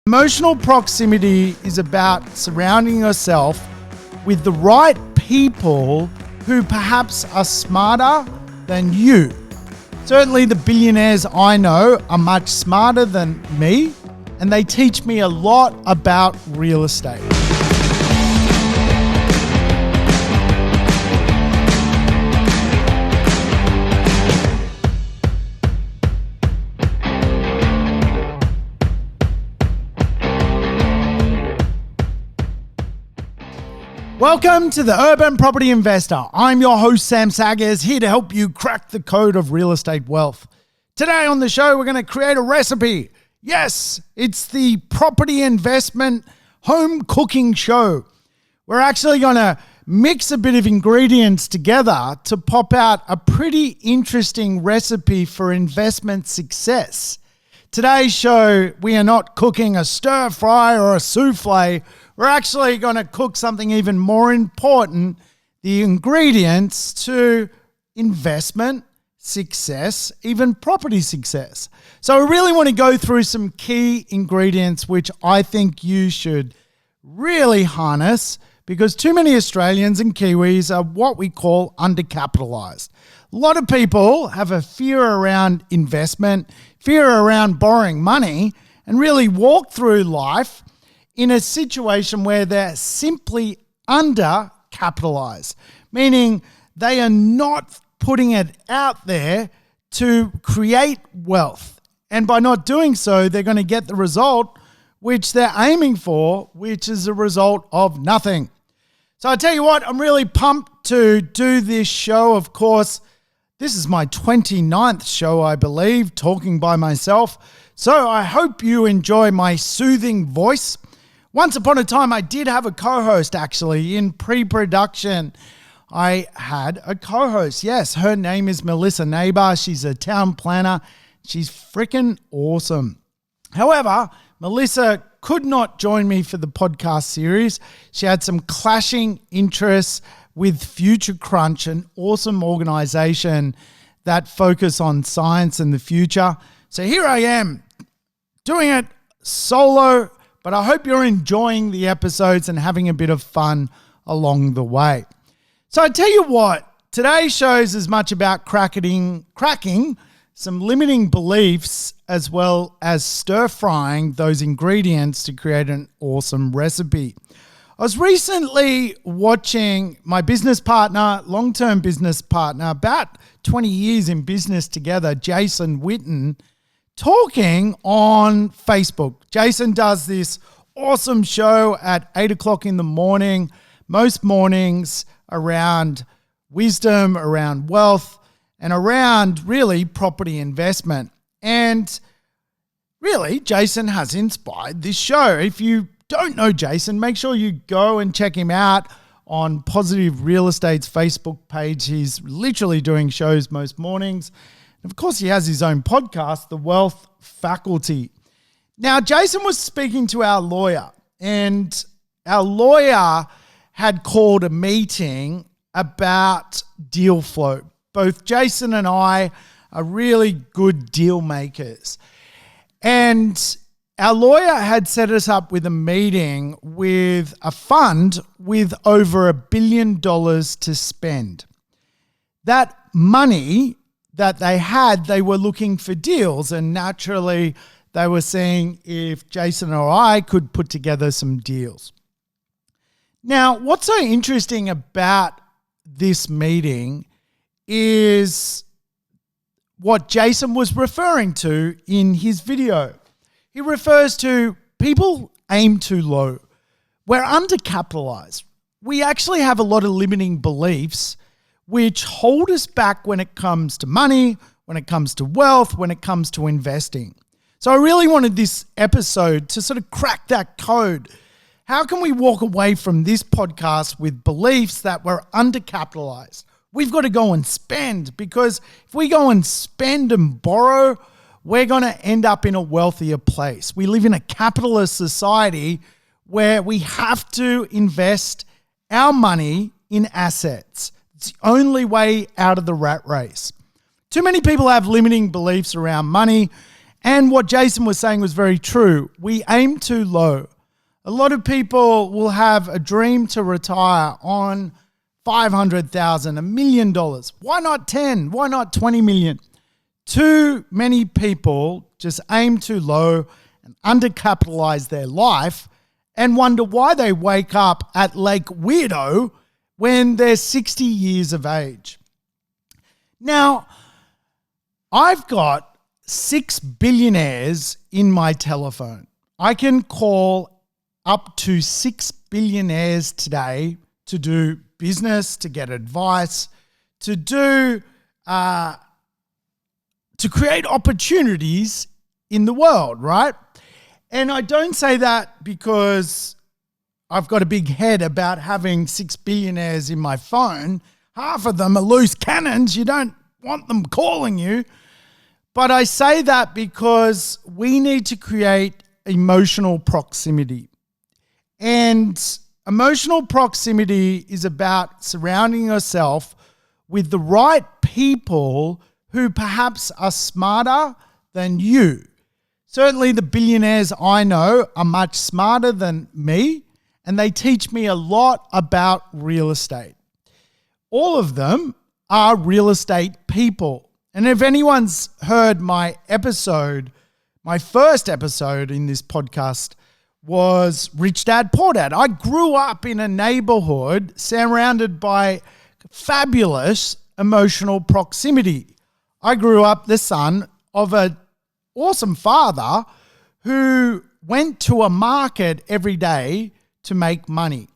Emotional proximity is about surrounding yourself with the right people who perhaps are smarter than you. Certainly the billionaires I know are much smarter than me, and they teach me a lot about real estate. Welcome to the Urban Property Investor. I'm your host, Sam Saggers, here to help you crack the code of real estate wealth. Today on the show, we're going to create a recipe. Yes, it's the property investment home cooking show. We're actually going to mix a bit of ingredients together to pop out a pretty interesting recipe for investment success. Today's show, we are not cooking a stir fry or a souffle. We're actually going to cook something even more important, the ingredients to investment success, even property success. So we really want to go through some key ingredients which I think you should really harness, because too many Australians and Kiwis are what we call undercapitalized. A lot of people have a fear around investment, fear around borrowing money, and really walk through life in a situation where they're simply undercapitalized, meaning they are not putting it out there to create wealth. And by not doing so, they're going to get the result which they're aiming for, which is a result of nothing. So I tell you what, I'm really pumped to do this show. Of course, this is my 29th show, I believe, talking by myself. So I hope you enjoy my soothing voice. Once upon a time, I did have a co-host, actually. In pre-production, I had a co-host. Yes, her name is Melissa Neighbor. She's a town planner. She's freaking awesome. However, Melissa could not join me for the podcast series. She had some clashing interests with Future Crunch, an awesome organization that focus on science and the future. So here I am doing it solo, but I hope you're enjoying the episodes and having a bit of fun along the way. So I tell you what, today's show is as much about cracking some limiting beliefs as well as stir-frying those ingredients to create an awesome recipe. I was recently watching my business partner, long-term business partner, about 20 years in business together, Jason Witten, talking on Facebook. Jason does this awesome show at 8 o'clock in the morning, most mornings, around wisdom, around wealth, and around really property investment. And really, Jason has inspired this show. If you don't know Jason, make sure you go and check him out on Positive Real Estate's Facebook page. He's literally doing shows most mornings. Of course, he has his own podcast, The Wealth Faculty. Now, Jason was speaking to our lawyer, and our lawyer had called a meeting about deal flow. Both Jason and I are really good deal makers. And our lawyer had set us up with a meeting with a fund with over $1 billion to spend. That money that they had, they were looking for deals, and naturally they were seeing if Jason or I could put together some deals. Now, what's so interesting about this meeting is what Jason was referring to in his video. He refers to people aim too low. We're undercapitalized. We actually have a lot of limiting beliefs which hold us back when it comes to money, when it comes to wealth, when it comes to investing. So I really wanted this episode to sort of crack that code. How can we walk away from this podcast with beliefs that we're undercapitalized? We've got to go and spend, because if we go and spend and borrow, we're going to end up in a wealthier place. We live in a capitalist society where we have to invest our money in assets. It's the only way out of the rat race. Too many people have limiting beliefs around money, And what Jason was saying was very true. We aim too low. A lot of people will have a dream to retire on $500,000, $1 million. Why not 10? Why not 20 million? Too many people just aim too low and undercapitalize their life and wonder why they wake up at Lake Weirdo when they're 60 years of age. Now, I've got 6 billionaires in my telephone. I can call up to 6 billionaires today to do business, to get advice, to create opportunities in the world, right? And I don't say that because I've got a big head about having 6 billionaires in my phone. Half of them are loose cannons. You don't want them calling you. But I say that because we need to create emotional proximity. And emotional proximity is about surrounding yourself with the right people who perhaps are smarter than you. Certainly the billionaires I know are much smarter than me, and they teach me a lot about real estate. All of them are real estate people. And if anyone's heard my first episode in this podcast was Rich Dad, Poor Dad. I grew up in a neighborhood surrounded by fabulous emotional proximity. I grew up the son of an awesome father who went to a market every day to make money.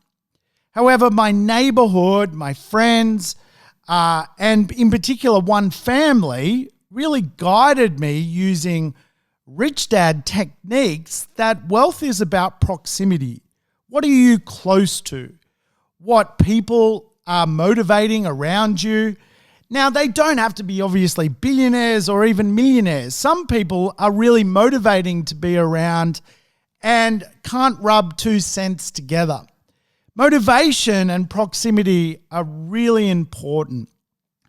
However, my neighborhood, my friends, and in particular one family really guided me using Rich Dad techniques that wealth is about proximity. What are you close to? What people are motivating around you? Now, they don't have to be obviously billionaires or even millionaires. Some people are really motivating to be around and can't rub 2 cents together. Motivation and proximity are really important.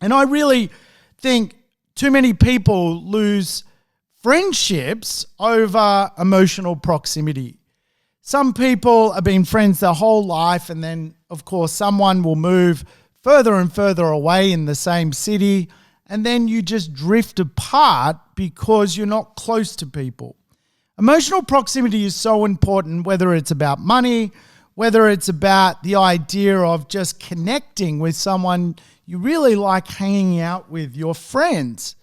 And I really think too many people lose friendships over emotional proximity. Some people have been friends their whole life, and then, of course, someone will move further and further away in the same city, and then you just drift apart because you're not close to people. Emotional proximity is so important, whether it's about money, whether it's about the idea of just connecting with someone you really like hanging out with, your friends.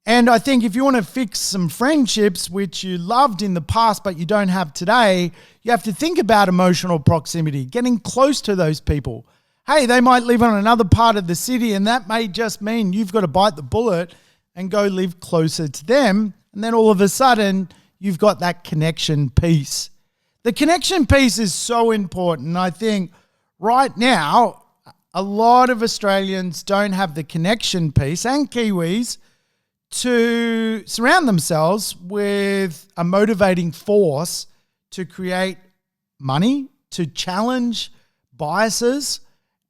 And I think if you want to fix some friendships which you loved in the past but you don't have today, you have to think about emotional proximity, getting close to those people. Hey, they might live on another part of the city, and that may just mean you've got to bite the bullet and go live closer to them. And then all of a sudden, you've got that connection piece. The connection piece is so important. I think right now, a lot of Australians don't have the connection piece, and Kiwis, to surround themselves with a motivating force to create money, to challenge biases,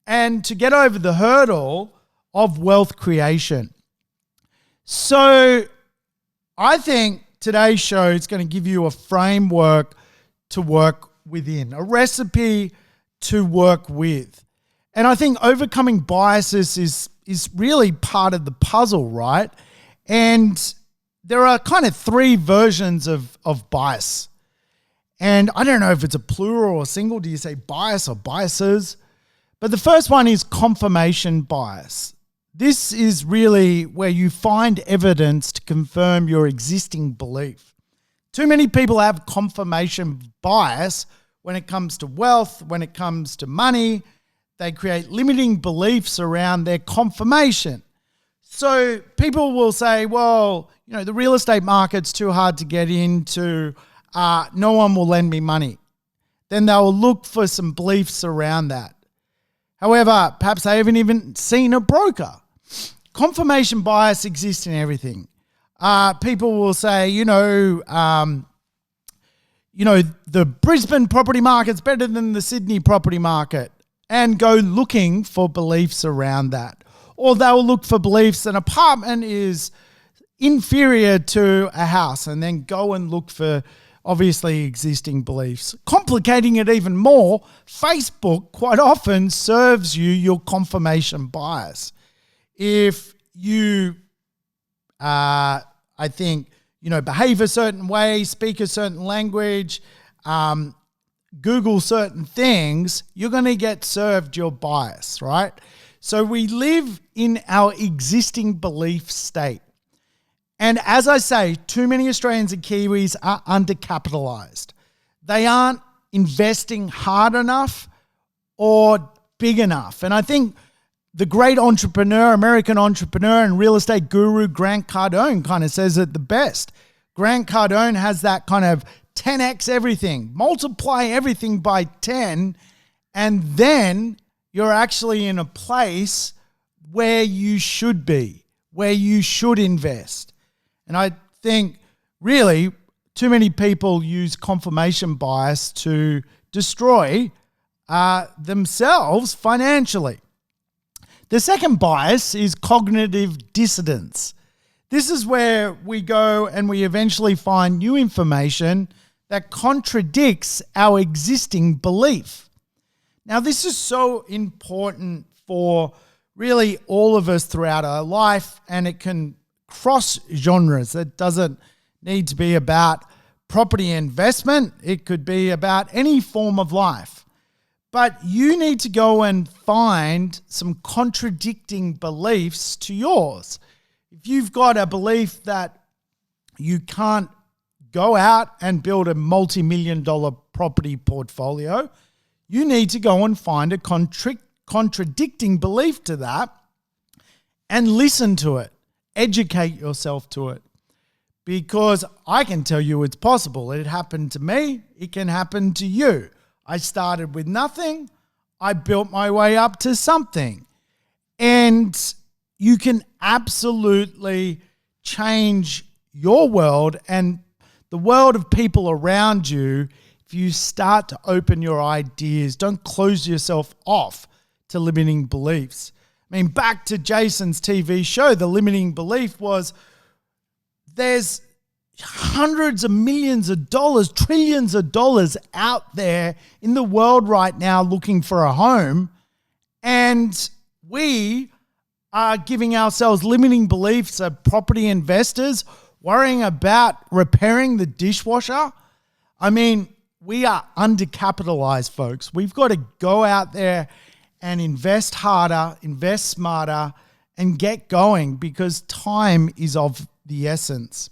and to get over the hurdle of wealth creation. So I think today's show is going to give you a framework to work within, a recipe to work with. And I think overcoming biases is really part of the puzzle, right? And there are kind of 3 versions of bias. And I don't know if it's a plural or single. Do you say bias or biases? But the first one is confirmation bias. This is really where you find evidence to confirm your existing belief. Too many people have confirmation bias when it comes to wealth, when it comes to money. They create limiting beliefs around their confirmation. So people will say, well, the real estate market's too hard to get into. No one will lend me money. Then they'll look for some beliefs around that. However, perhaps they haven't even seen a broker. Confirmation bias exists in everything. People will say, the Brisbane property market's better than the Sydney property market, and go looking for beliefs around that. Or they'll look for beliefs an apartment is inferior to a house and then go and look for obviously existing beliefs. Complicating it even more, Facebook quite often serves you your confirmation bias. If you, I think, behave a certain way, speak a certain language, Google certain things, you're going to get served your bias, right? So we live in our existing belief state. And as I say, too many Australians and Kiwis are undercapitalized. They aren't investing hard enough or big enough. And I think the great entrepreneur, American entrepreneur and real estate guru Grant Cardone kind of says it the best. Grant Cardone has that kind of 10x everything, multiply everything by 10, and then you're actually in a place where you should be, where you should invest. And I think really too many people use confirmation bias to destroy themselves financially. The second bias is cognitive dissonance. This is where we go and we eventually find new information that contradicts our existing belief. Now, this is so important for really all of us throughout our life, and it can cross genres. It doesn't need to be about property investment. It could be about any form of life. But you need to go and find some contradicting beliefs to yours. If you've got a belief that you can't go out and build a multi-million-dollar property portfolio, you need to go and find a contradicting belief to that and listen to it. Educate yourself to it, because I can tell you it's possible. It happened to me. It can happen to you. I started with nothing. I built my way up to something. And you can absolutely change your world and the world of people around you if you start to open your ideas. Don't close yourself off to limiting beliefs. I mean, back to Jason's TV show, the limiting belief was there's hundreds of millions of dollars, trillions of dollars out there in the world right now looking for a home. And we are giving ourselves limiting beliefs of property investors, worrying about repairing the dishwasher. I mean, we are undercapitalized, folks. We've got to go out there and invest harder, invest smarter, and get going, because time is of the essence.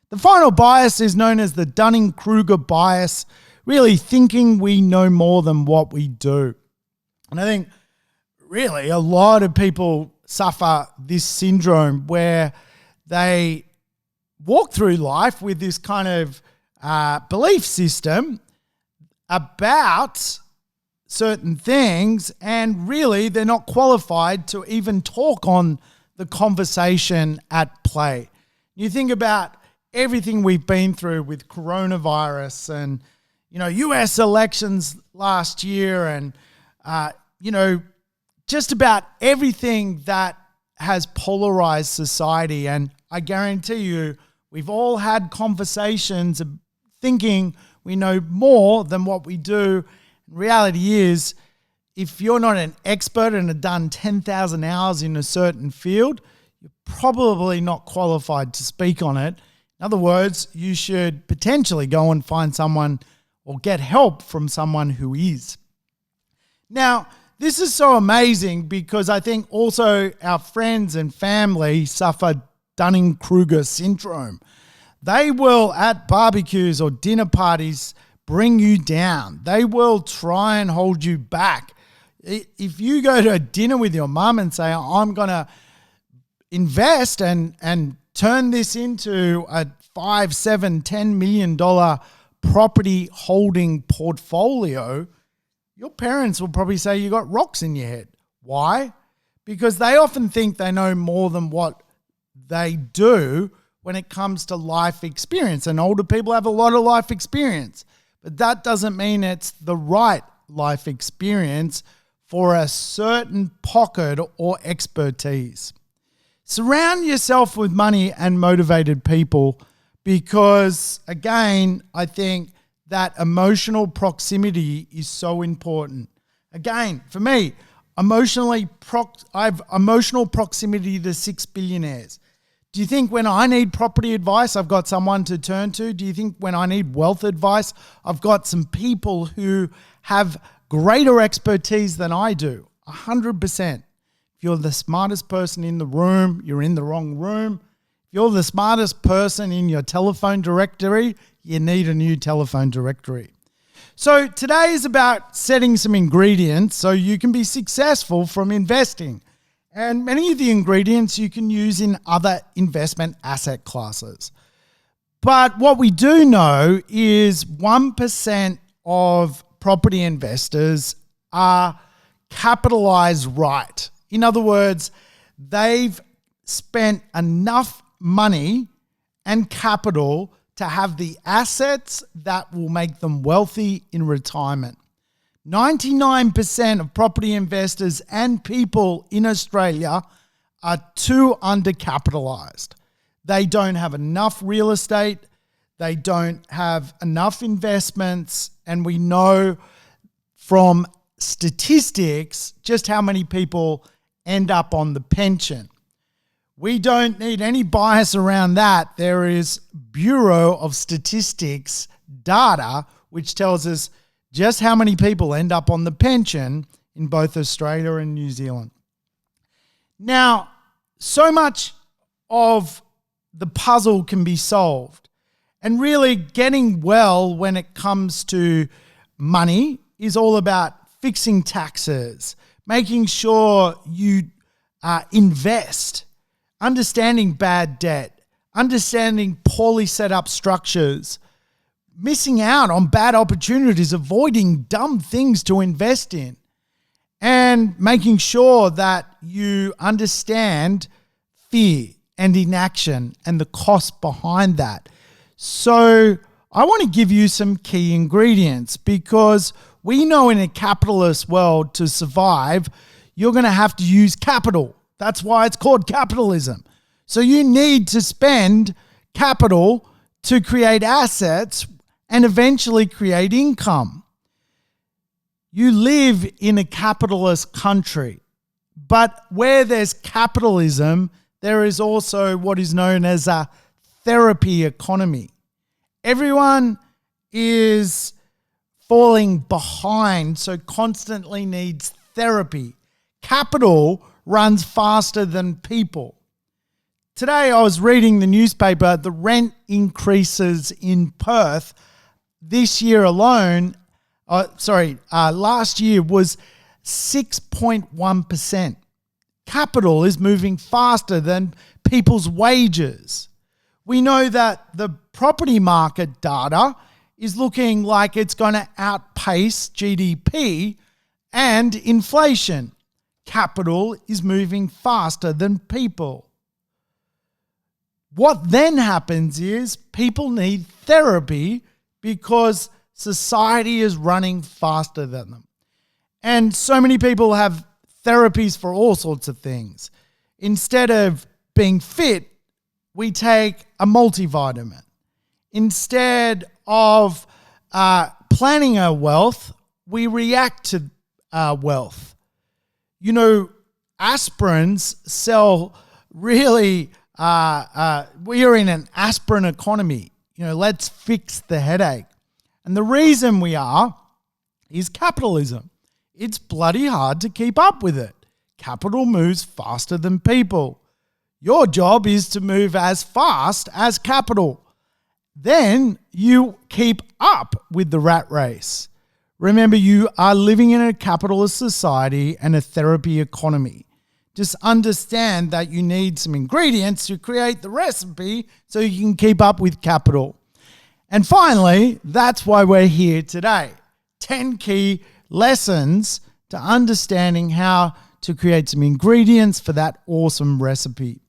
The final bias is known as the Dunning-Kruger bias, really thinking we know more than what we do. And I think really a lot of people suffer this syndrome where they walk through life with this kind of belief system about certain things, and really they're not qualified to even talk on the conversation at play. You think about everything we've been through with coronavirus and, US elections last year and, just about everything that has polarized society. And I guarantee you, we've all had conversations thinking we know more than what we do. Reality is, if you're not an expert and have done 10,000 hours in a certain field, you're probably not qualified to speak on it. In other words, you should potentially go and find someone or get help from someone who is. Now, this is so amazing because I think also our friends and family suffer Dunning-Kruger syndrome. They will, at barbecues or dinner parties, bring you down. They will try and hold you back. If you go to a dinner with your mum and say, I'm going to invest and turn this into a $5, $7, $10 million property holding portfolio, your parents will probably say you got rocks in your head. Why? Because they often think they know more than what they do when it comes to life experience. And older people have a lot of life experience. But that doesn't mean it's the right life experience for a certain pocket or expertise. Surround yourself with money and motivated people because, again, I think that emotional proximity is so important. Again, for me, I have emotional proximity to 6 billionaires. Do you think when I need property advice, I've got someone to turn to? Do you think when I need wealth advice, I've got some people who have greater expertise than I do? 100%. If you're the smartest person in the room, you're in the wrong room. If you're the smartest person in your telephone directory, you need a new telephone directory. So today is about setting some ingredients so you can be successful from investing. And many of the ingredients you can use in other investment asset classes. But what we do know is 1% of property investors are capitalized right. In other words, they've spent enough money and capital to have the assets that will make them wealthy in retirement. 99% of property investors and people in Australia are too undercapitalized. They don't have enough real estate. They don't have enough investments. And we know from statistics just how many people end up on the pension. We don't need any bias around that. There is Bureau of Statistics data which tells us just how many people end up on the pension in both Australia and New Zealand. Now, so much of the puzzle can be solved. And really getting well when it comes to money is all about fixing taxes, making sure you invest, understanding bad debt, understanding poorly set up structures, missing out on bad opportunities, avoiding dumb things to invest in, and making sure that you understand fear and inaction and the cost behind that. So I want to give you some key ingredients because we know in a capitalist world to survive, you're going to have to use capital. That's why it's called capitalism. So you need to spend capital to create assets and eventually create income. You live in a capitalist country, but where there's capitalism, there is also what is known as a therapy economy. Everyone is falling behind, so constantly needs therapy. Capital runs faster than people. Today I was reading the newspaper, the rent increases in Perth this year alone, last year was 6.1%. Capital is moving faster than people's wages. We know that the property market data is looking like it's going to outpace GDP and inflation. Capital is moving faster than people. What then happens is people need therapy because society is running faster than them. And so many people have therapies for all sorts of things. Instead of being fit, we take a multivitamin. Instead of planning our wealth, we react to wealth. You know, aspirins sell really, we are in an aspirin economy. You know, let's fix the headache. And the reason we are is capitalism. It's bloody hard to keep up with it. Capital moves faster than people. Your job is to move as fast as capital. Then you keep up with the rat race. Remember, you are living in a capitalist society and a therapy economy. Just understand that you need some ingredients to create the recipe so you can keep up with capital. And finally, that's why we're here today. 10 key lessons to understanding how to create some ingredients for that awesome recipe.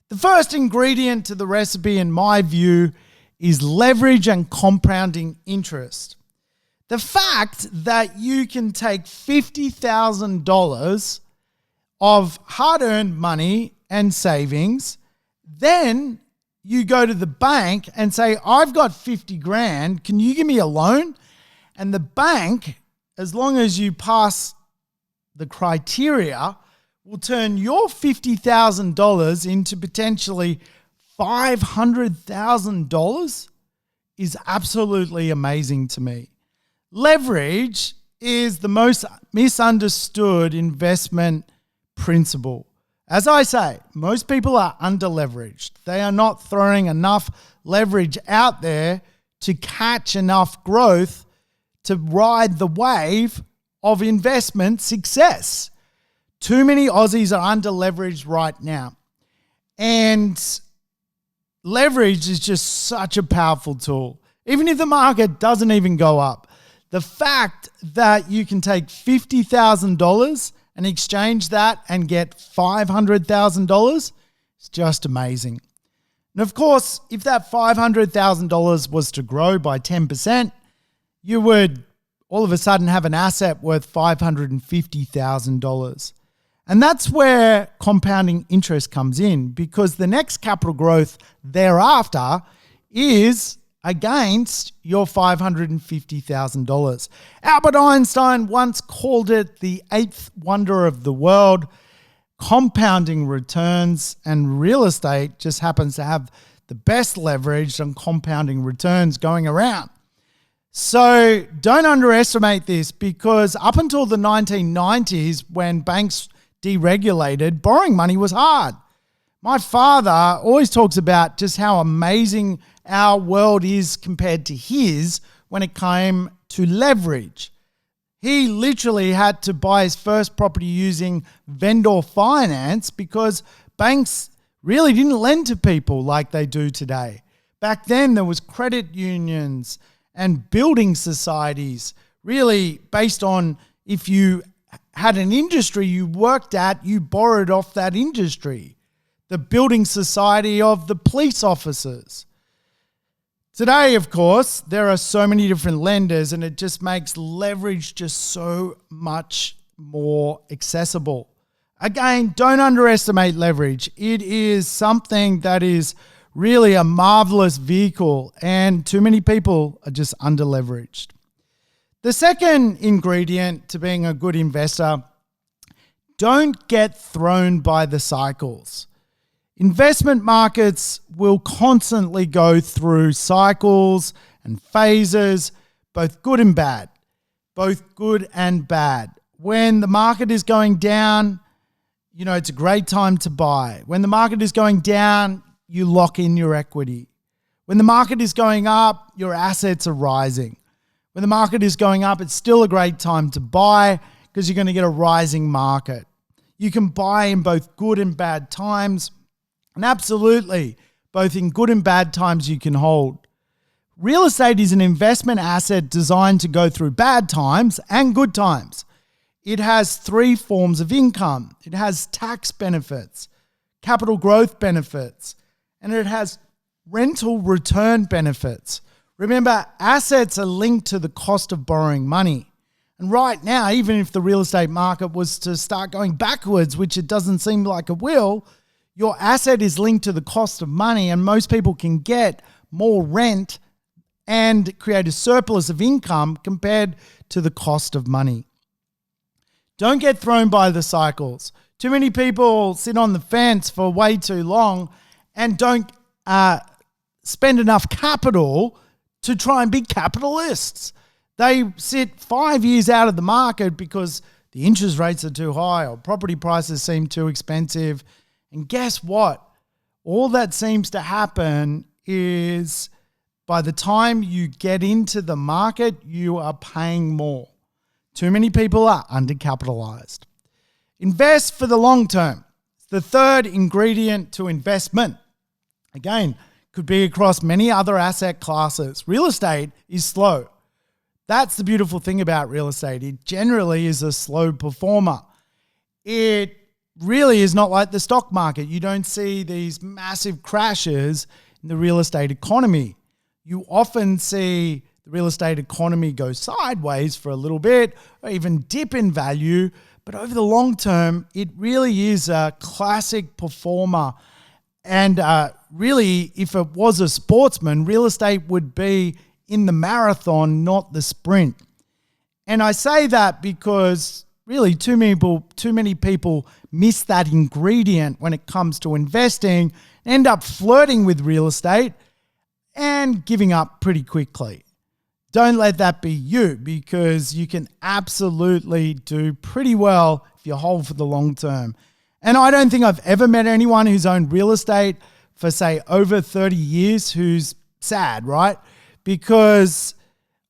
The first ingredient to the recipe, in my view, is leverage and compounding interest. The fact that you can take $50,000 of hard-earned money and savings. Then you go to the bank and say, I've got 50 grand. Can you give me a loan? And the bank, as long as you pass the criteria, will turn your $50,000 into potentially $500,000 is absolutely amazing to me. Leverage is the most misunderstood investment principle. As I say, most people are under-leveraged. They are not throwing enough leverage out there to catch enough growth to ride the wave of investment success. Too many Aussies are under-leveraged right now. And leverage is just such a powerful tool. Even if the market doesn't even go up, the fact that you can take $50,000 and exchange that and get $500,000 is just amazing. And of course, if that $500,000 was to grow by 10%, you would all of a sudden have an asset worth $550,000. And that's where compounding interest comes in, because the next capital growth thereafter is against your $550,000. Albert Einstein once called it the eighth wonder of the world. Compounding returns, and real estate just happens to have the best leverage on compounding returns going around. So don't underestimate this, because up until the 1990s, when banks deregulated, borrowing money was hard. My father always talks about just how amazing our world is compared to his when it came to leverage. He literally had to buy his first property using vendor finance because banks really didn't lend to people like they do today. Back then, there was credit unions and building societies, really based on if you had an industry you worked at, you borrowed off that industry. The building society of the police officers. Today, of course, there are so many different lenders, and it just makes leverage just so much more accessible. Again, don't underestimate leverage. It is something that is really a marvelous vehicle, and too many people are just under-leveraged. The second ingredient to being a good investor, don't get thrown by the cycles. Investment markets will constantly go through cycles and phases, both good and bad. When the market is going down, it's a great time to buy. When the market is going down, you lock in your equity. When the market is going up, your assets are rising. When the market is going up, it's still a great time to buy because you're going to get a rising market. You can buy in both good and bad times. And absolutely, both in good and bad times you can hold. Real estate is an investment asset designed to go through bad times and good times. It has three forms of income. It has tax benefits, capital growth benefits, and it has rental return benefits. Remember, assets are linked to the cost of borrowing money. And right now, even if the real estate market was to start going backwards, which it doesn't seem like it will, your asset is linked to the cost of money, and most people can get more rent and create a surplus of income compared to the cost of money. Don't get thrown by the cycles. Too many people sit on the fence for way too long and don't spend enough capital to try and be capitalists. They sit 5 years out of the market because the interest rates are too high or property prices seem too expensive. And guess what? All that seems to happen is by the time you get into the market, you are paying more. Too many people are undercapitalized. Invest for the long term. It's the third ingredient to investment. Again, could be across many other asset classes. Real estate is slow. That's the beautiful thing about real estate. It generally is a slow performer. It really is not like the stock market. You don't see these massive crashes in the real estate economy. You often see the real estate economy go sideways for a little bit or even dip in value, But over the long term, it really is a classic performer. And really, if it was a sportsman, real estate would be in the marathon, not the sprint. And I say that because really too many people miss that ingredient when it comes to investing, end up flirting with real estate and giving up pretty quickly. Don't let that be you, because you can absolutely do pretty well if you hold for the long term. And I don't think I've ever met anyone who's owned real estate for, say, over 30 years who's sad, right? Because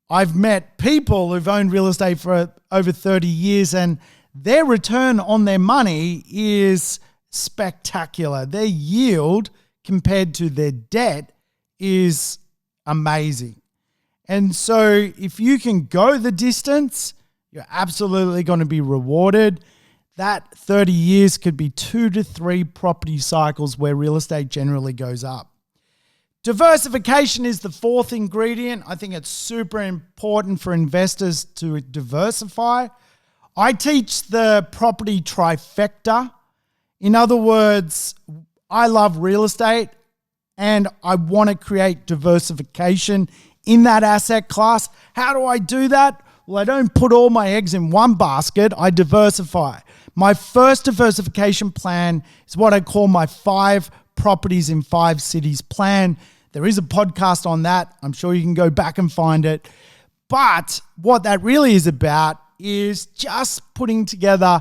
I've met people who've owned real estate for over 30 years and their return on their money is spectacular. Their yield compared to their debt is amazing. And so if you can go the distance, you're absolutely going to be rewarded. That 30 years could be 2 to 3 property cycles where real estate generally goes up. Diversification is the fourth ingredient. I think it's super important for investors to diversify. I teach the property trifecta. In other words, I love real estate and I want to create diversification in that asset class. How do I do that? Well, I don't put all my eggs in one basket. I diversify. My first diversification plan is what I call my 5 properties in 5 cities plan. There is a podcast on that. I'm sure you can go back and find it. But what that really is about is just putting together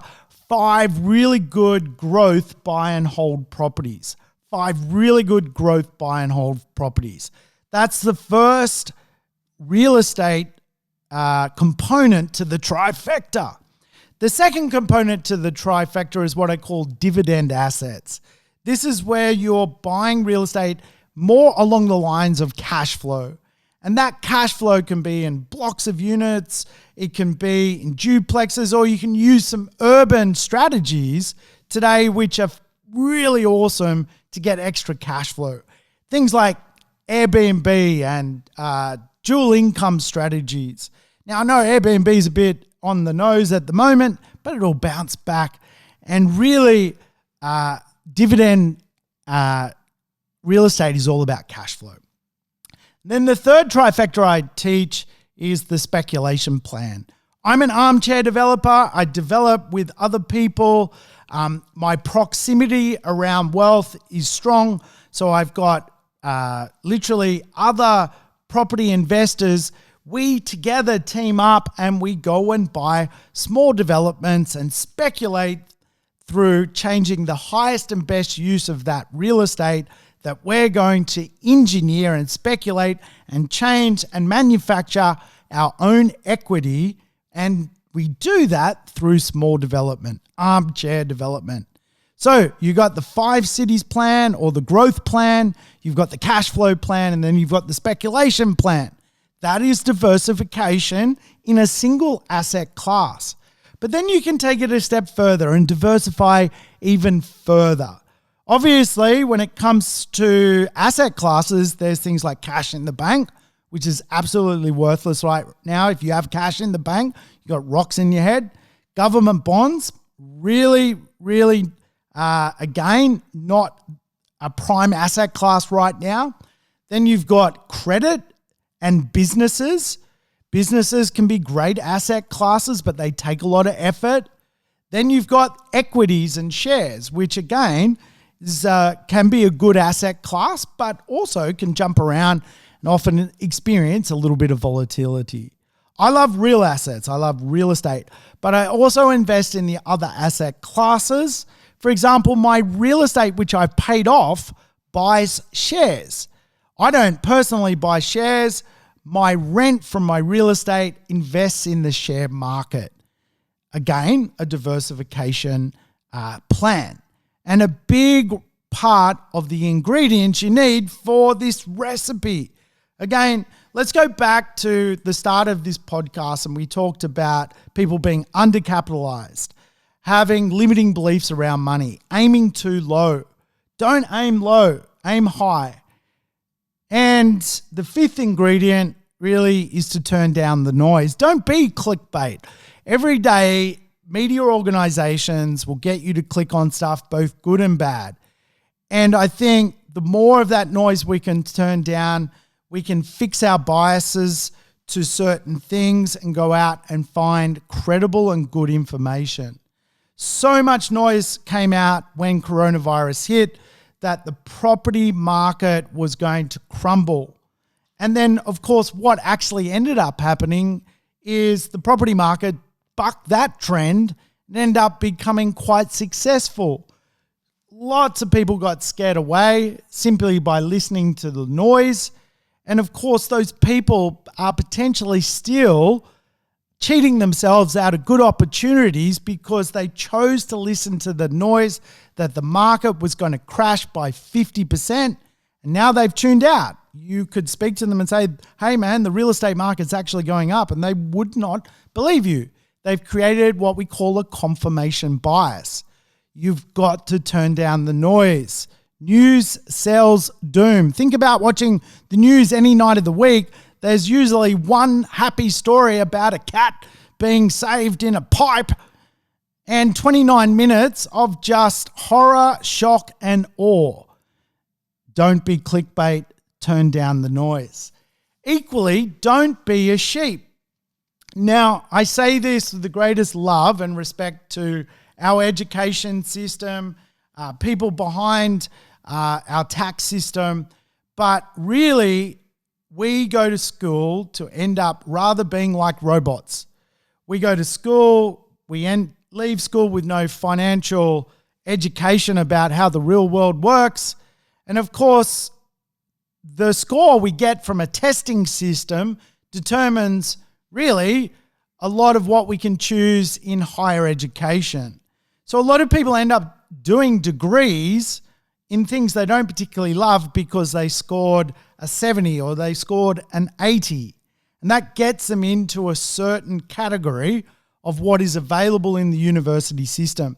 5 really good growth buy and hold properties. 5 really good growth buy and hold properties. That's the first real estate component to the trifecta. The second component to the trifecta is what I call dividend assets. This is where you're buying real estate more along the lines of cash flow. And that cash flow can be in blocks of units, it can be in duplexes, or you can use some urban strategies today which are really awesome to get extra cash flow. Things like Airbnb and dual income strategies. Now, I know Airbnb is a bit on the nose at the moment, but it'll bounce back. And really, dividend real estate is all about cash flow. Then the third trifecta I teach is the speculation plan. I'm an armchair developer. I develop with other people. My proximity around wealth is strong. So I've got literally other property investors. We together team up and we go and buy small developments and speculate through changing the highest and best use of that real estate that we're going to engineer and speculate and change and manufacture our own equity. And we do that through small development, armchair development. So you got the 5 cities plan or the growth plan, you've got the cash flow plan, and then you've got the speculation plan. That is diversification in a single asset class. But then you can take it a step further and diversify even further. Obviously, when it comes to asset classes, there's things like cash in the bank, which is absolutely worthless right now. If you have cash in the bank, you got rocks in your head. Government bonds, really, again, not a prime asset class right now. Then you've got credit and businesses. Businesses can be great asset classes, but they take a lot of effort. Then you've got equities and shares, which again can be a good asset class, but also can jump around and often experience a little bit of volatility. I love real assets. I love real estate, but I also invest in the other asset classes. For example, my real estate, which I've paid off, buys shares. I don't personally buy shares. My rent from my real estate invests in the share market. Again, a diversification plan. And a big part of the ingredients you need for this recipe. Again, let's go back to the start of this podcast and we talked about people being undercapitalized, having limiting beliefs around money, aiming too low. Don't aim low, aim high. And the fifth ingredient really is to turn down the noise. Don't be clickbait. Every day media organizations will get you to click on stuff, both good and bad. And I think the more of that noise we can turn down, we can fix our biases to certain things and go out and find credible and good information. So much noise came out when coronavirus hit that the property market was going to crumble. And then, of course, what actually ended up happening is the property market bucked that trend and ended up becoming quite successful. Lots of people got scared away simply by listening to the noise. And of course, those people are potentially still cheating themselves out of good opportunities because they chose to listen to the noise that the market was going to crash by 50%. And now they've tuned out. You could speak to them and say, hey man, the real estate market's actually going up, and they would not believe you. They've created what we call a confirmation bias. You've got to turn down the noise. News sells doom. Think about watching the news any night of the week. There's usually one happy story about a cat being saved in a pipe and 29 minutes of just horror, shock, and awe. Don't be clickbait. Turn down the noise. Equally, don't be a sheep. Now, I say this with the greatest love and respect to our education system, people behind our tax system, but really, we go to school to end up rather being like robots. We go to school, leave school with no financial education about how the real world works. And of course, the score we get from a testing system determines really a lot of what we can choose in higher education. So a lot of people end up doing degrees in things they don't particularly love because they scored a 70 or they scored an 80. And that gets them into a certain category of what is available in the university system.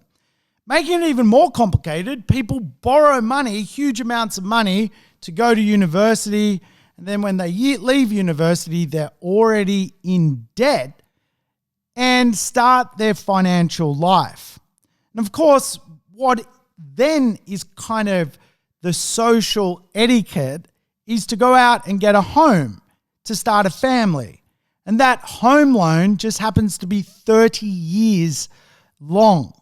Making it even more complicated, people borrow money, huge amounts of money, to go to university. And then when they leave university, they're already in debt and start their financial life. And of course, what then is kind of the social etiquette is to go out and get a home to start a family. And that home loan just happens to be 30 years long,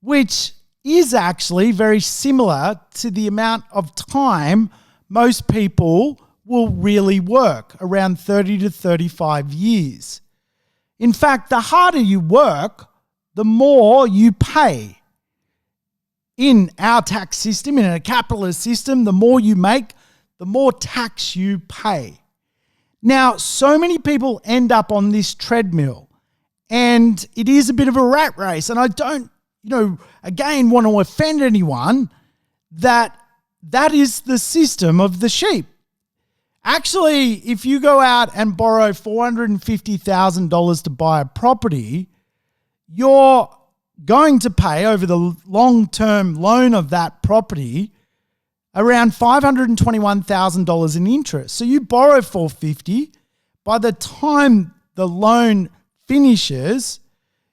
which is actually very similar to the amount of time most people will really work, around 30 to 35 years. In fact, the harder you work, the more you pay. In our tax system, in a capitalist system, the more you make, the more tax you pay. Now, so many people end up on this treadmill, and it is a bit of a rat race. And I don't, again, want to offend anyone that is the system of the sheep. Actually, if you go out and borrow $450,000 to buy a property, you're going to pay over the long-term loan of that property around $521,000 in interest. So you borrow $450,000. By the time the loan finishes,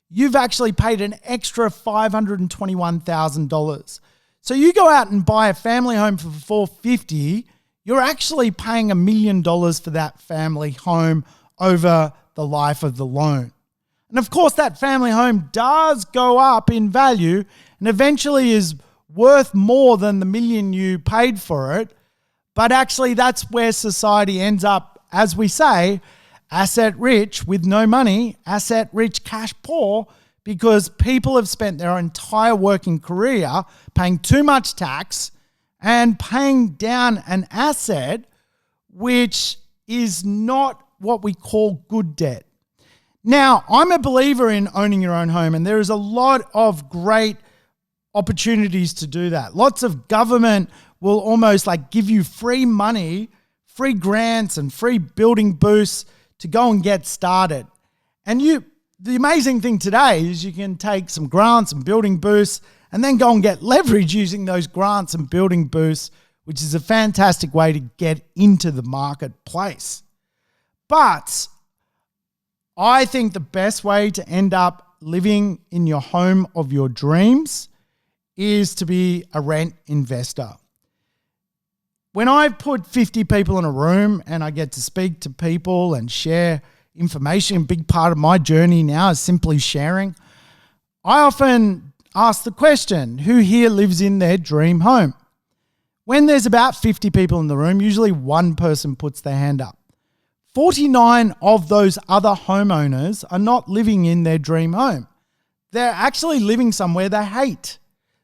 you've actually paid an extra $521,000. So you go out and buy a family home for $450,000, you're actually paying $1 million for that family home over the life of the loan. And of course, that family home does go up in value and eventually is worth more than the $1 million you paid for it. But actually, that's where society ends up, as we say, asset rich with no money, asset rich, cash poor, because people have spent their entire working career paying too much tax and paying down an asset which is not what we call good debt. Now, I'm a believer in owning your own home, and there is a lot of great opportunities to do that. Lots of government will almost like give you free money, free grants and free building boosts to go and get started. And the amazing thing today is you can take some grants and building boosts and then go and get leverage using those grants and building boosts, which is a fantastic way to get into the marketplace. But I think the best way to end up living in your home of your dreams is to be a rent investor. When I put 50 people in a room and I get to speak to people and share information, a big part of my journey now is simply sharing. I often ask the question, who here lives in their dream home? When there's about 50 people in the room, usually one person puts their hand up. 49 of those other homeowners are not living in their dream home. They're actually living somewhere they hate.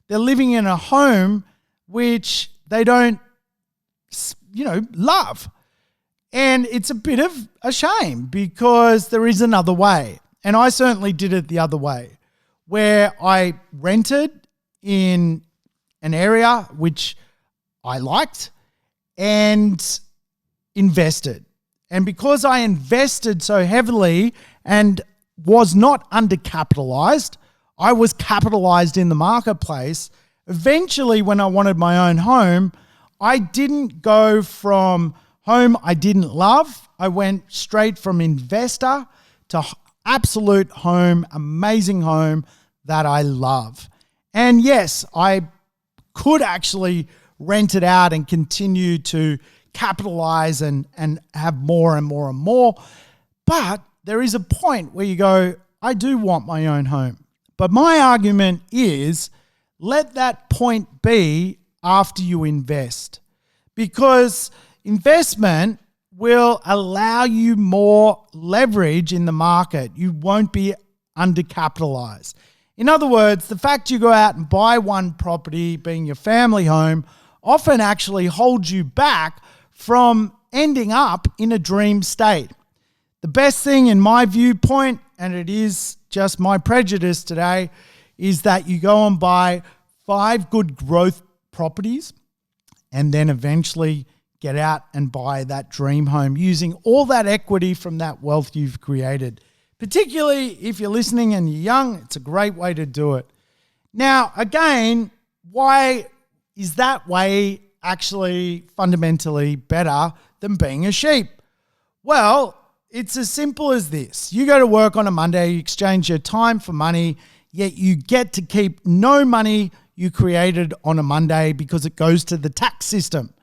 They're living in a home which they don't, love. And it's a bit of a shame because there is another way. And I certainly did it the other way, where I rented in an area which I liked and invested. And because I invested so heavily and was not undercapitalized, I was capitalized in the marketplace. Eventually, when I wanted my own home, I didn't go from home I didn't love. I went straight from investor to absolute home, amazing home that I love. And yes, I could actually rent it out and continue to capitalize and have more and more and more. But there is a point where you go, I do want my own home. But my argument is, let that point be after you invest, because investment will allow you more leverage in the market. You won't be undercapitalized. In other words, the fact you go out and buy one property, being your family home, often actually holds you back from ending up in a dream state. The best thing in my viewpoint, and it is just my prejudice today, is that you go and buy 5 good growth properties and then eventually get out and buy that dream home using all that equity from that wealth you've created. Particularly if you're listening and you're young, it's a great way to do it. Now, again, why is that way actually fundamentally better than being a sheep? Well, it's as simple as this. You go to work on a Monday, you exchange your time for money, yet you get to keep no money you created on a Monday because it goes to the tax system.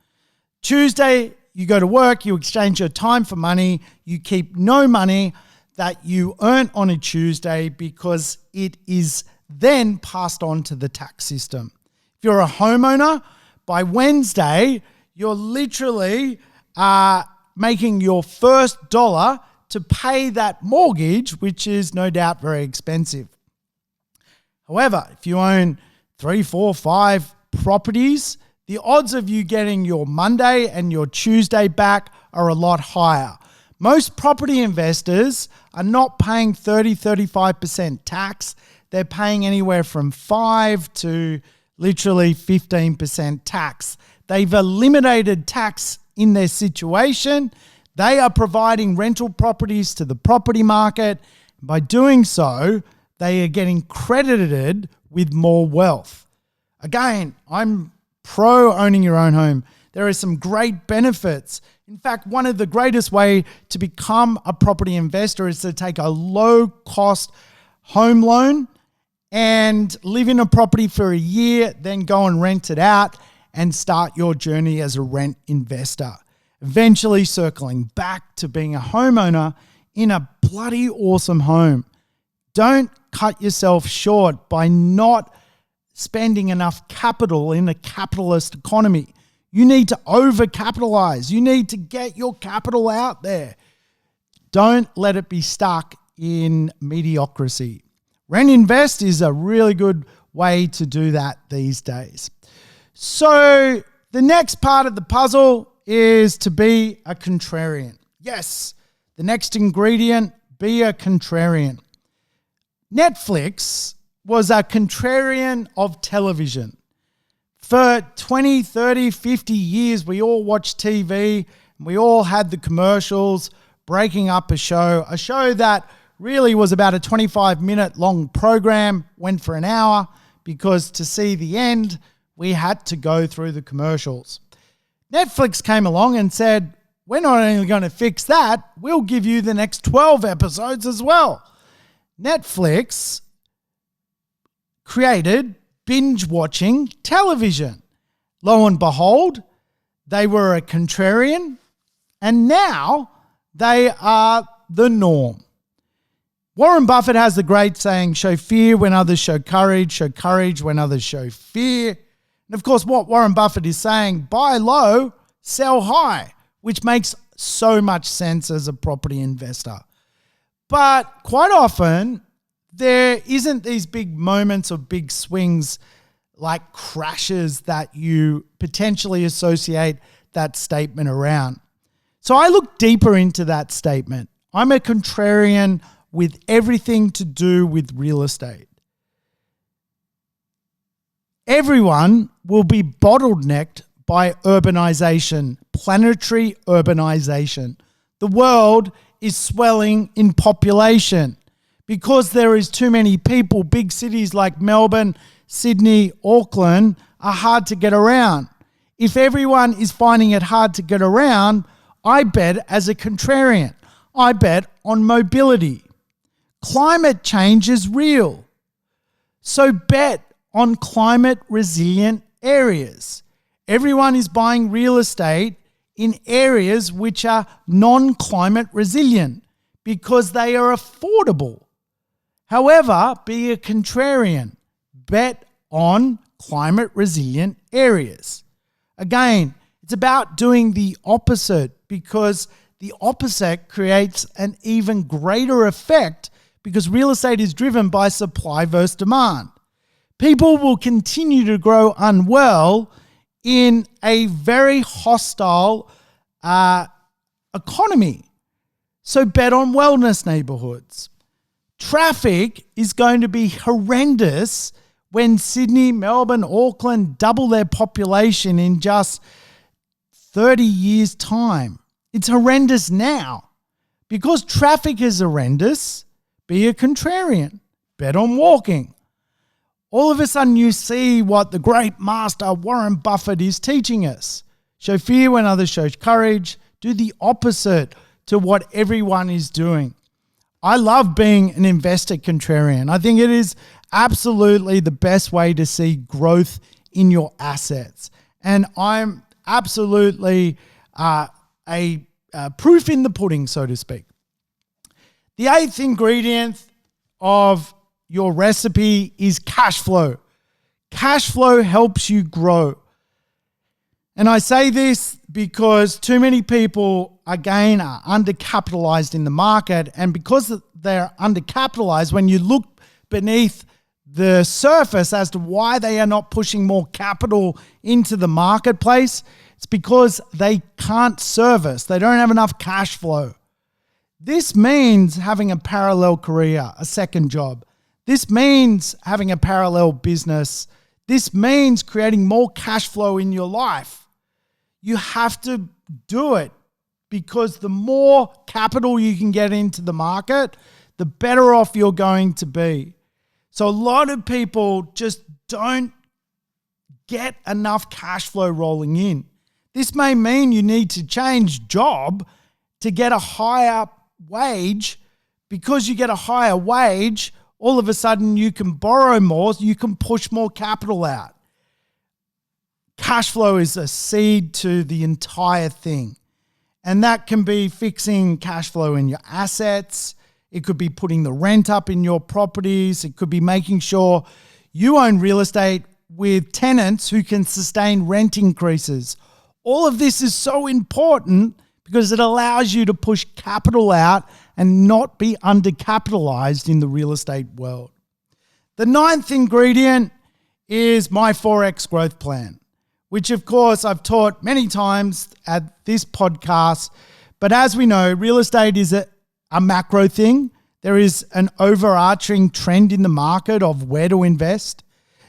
Tuesday, you go to work, you exchange your time for money, you keep no money that you earn on a Tuesday because it is then passed on to the tax system. If you're a homeowner, by Wednesday, you're literally making your first dollar to pay that mortgage, which is no doubt very expensive. However, if you own 3, 4, 5 properties, the odds of you getting your Monday and your Tuesday back are a lot higher. Most property investors are not paying 30, 35% tax. They're paying anywhere from 5 to literally 15% tax. They've eliminated tax in their situation. They are providing rental properties to the property market. By doing so, they are getting credited with more wealth. Again, I'm pro owning your own home. There are some great benefits. In fact, one of the greatest way to become a property investor is to take a low-cost home loan and live in a property for a year, then go and rent it out and start your journey as a rent investor, eventually circling back to being a homeowner in a bloody awesome home. Don't cut yourself short by not spending enough capital in a capitalist economy. You need to overcapitalize. You need to get your capital out there. Don't let it be stuck in mediocrity. Rent Invest is a really good way to do that these days. So the next part of the puzzle is to be a contrarian. Yes, the next ingredient, be a contrarian. Netflix was a contrarian of television. For 20, 30, 50 years, we all watched TV and we all had the commercials breaking up a show that really was about a 25-minute long program, went for an hour, because to see the end, we had to go through the commercials. Netflix came along and said, we're not only going to fix that, we'll give you the next 12 episodes as well. Netflix created binge watching television. Lo and behold, they were a contrarian, and now they are the norm. Warren Buffett has the great saying, show fear when others show courage when others show fear. And of course, what Warren Buffett is saying, buy low, sell high, which makes so much sense as a property investor. But quite often, there isn't these big moments of big swings like crashes that you potentially associate that statement around. So I look deeper into that statement. I'm a contrarian with everything to do with real estate. Everyone will be bottlenecked by urbanization, planetary urbanization. The world is swelling in population. Because there is too many people, big cities like Melbourne, Sydney, Auckland are hard to get around. If everyone is finding it hard to get around, I bet as a contrarian, I bet on mobility. Climate change is real. So bet on climate resilient areas. Everyone is buying real estate in areas which are non-climate resilient because they are affordable. However, be a contrarian. Bet on climate resilient areas. Again, it's about doing the opposite because the opposite creates an even greater effect because real estate is driven by supply versus demand. People will continue to grow unwell in a very hostile economy. So bet on wellness neighborhoods. Traffic is going to be horrendous when Sydney, Melbourne, Auckland double their population in just 30 years' time. It's horrendous now. Because traffic is horrendous, be a contrarian. Bet on walking. All of a sudden you see what the great master Warren Buffett is teaching us. Show fear when others show courage. Do the opposite to what everyone is doing. I love being an investor contrarian. I think it is absolutely the best way to see growth in your assets. And I'm absolutely a proof in the pudding, so to speak. The eighth ingredient of your recipe is cash flow. Cash flow helps you grow. And I say this because too many people, again, are undercapitalized in the market. And because they're undercapitalized, when you look beneath the surface as to why they are not pushing more capital into the marketplace, it's because they can't service. They don't have enough cash flow. This means having a parallel career, a second job. This means having a parallel business. This means creating more cash flow in your life. You have to do it because the more capital you can get into the market, the better off you're going to be. So a lot of people just don't get enough cash flow rolling in. This may mean you need to change job to get a higher wage. Because you get a higher wage, all of a sudden you can borrow more, so you can push more capital out. Cash flow is a seed to the entire thing. And that can be fixing cash flow in your assets. It could be putting the rent up in your properties. It could be making sure you own real estate with tenants who can sustain rent increases. All of this is so important because it allows you to push capital out and not be undercapitalized in the real estate world. The ninth ingredient is my 4X growth plan, which of course I've taught many times at this podcast. But as we know, real estate is a macro thing. There is an overarching trend in the market of where to invest.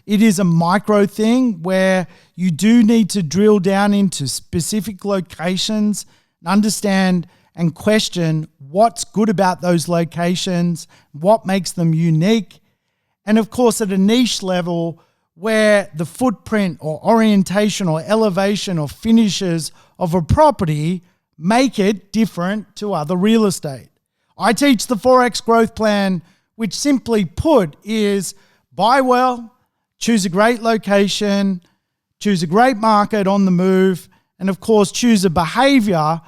It is a micro thing where you do need to drill down into specific locations and understand and question what's good about those locations, what makes them unique. And of course, at a niche level where the footprint or orientation or elevation or finishes of a property make it different to other real estate. I teach the 4X growth plan, which simply put is buy well, choose a great location, choose a great market on the move, and of course, choose a behavior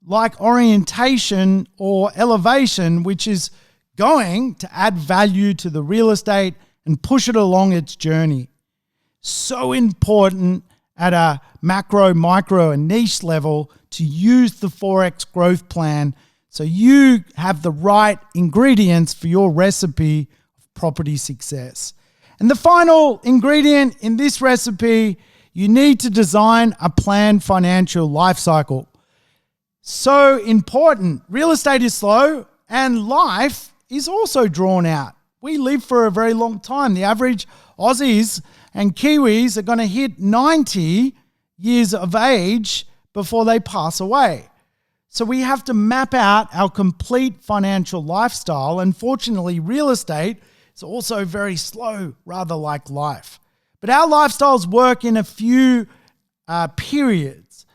like orientation or elevation, which is going to add value to the real estate and push it along its journey. So important at a macro, micro, and niche level to use the 4X growth plan so you have the right ingredients for your recipe of property success. And the final ingredient in this recipe, you need to design a planned financial life cycle. So important. Real estate is slow and life is also drawn out. We live for a very long time. The average Aussies and Kiwis are going to hit 90 years of age before they pass away. So we have to map out our complete financial lifestyle. Unfortunately, real estate is also very slow, rather like life. But our lifestyles work in a few periods.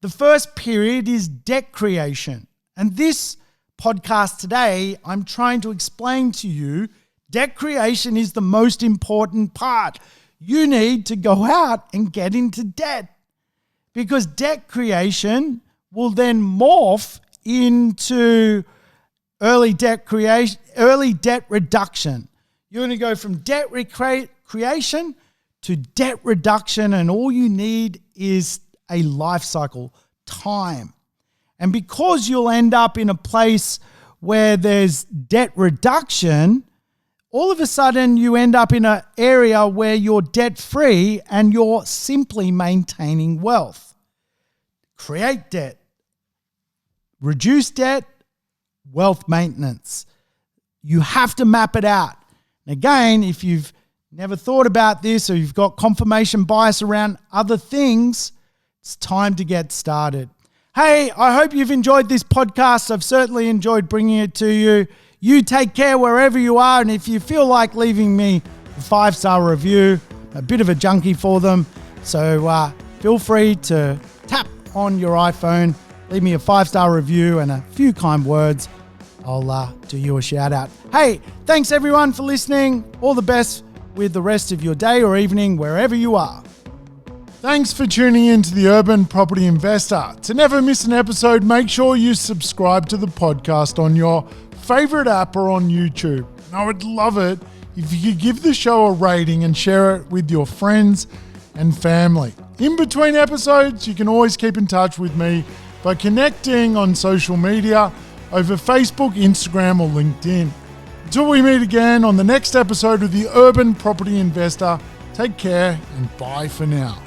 The first period is debt creation. And this podcast today, I'm trying to explain to you, debt creation is the most important part. You need to go out and get into debt because debt creation will then morph into early debt reduction. You're going to go from debt creation to debt reduction, and all you need is a life cycle, time. And because you'll end up in a place where there's debt reduction, all of a sudden you end up in an area where you're debt-free and you're simply maintaining wealth. Create debt, reduce debt, wealth maintenance. You have to map it out. And again, if you've never thought about this or you've got confirmation bias around other things, it's time to get started. Hey, I hope you've enjoyed this podcast. I've certainly enjoyed bringing it to you. You take care wherever you are. And if you feel like leaving me a 5-star review, a bit of a junkie for them. So feel free to tap on your iPhone, leave me a 5-star review and a few kind words. I'll do you a shout out. Hey, thanks everyone for listening. All the best with the rest of your day or evening, wherever you are. Thanks for tuning in to the Urban Property Investor. To never miss an episode, make sure you subscribe to the podcast on your favorite app or on YouTube. And I would love it if you could give the show a rating and share it with your friends and family. In between episodes, you can always keep in touch with me by connecting on social media over Facebook, Instagram, or LinkedIn. Until we meet again on the next episode of the Urban Property Investor, take care and bye for now.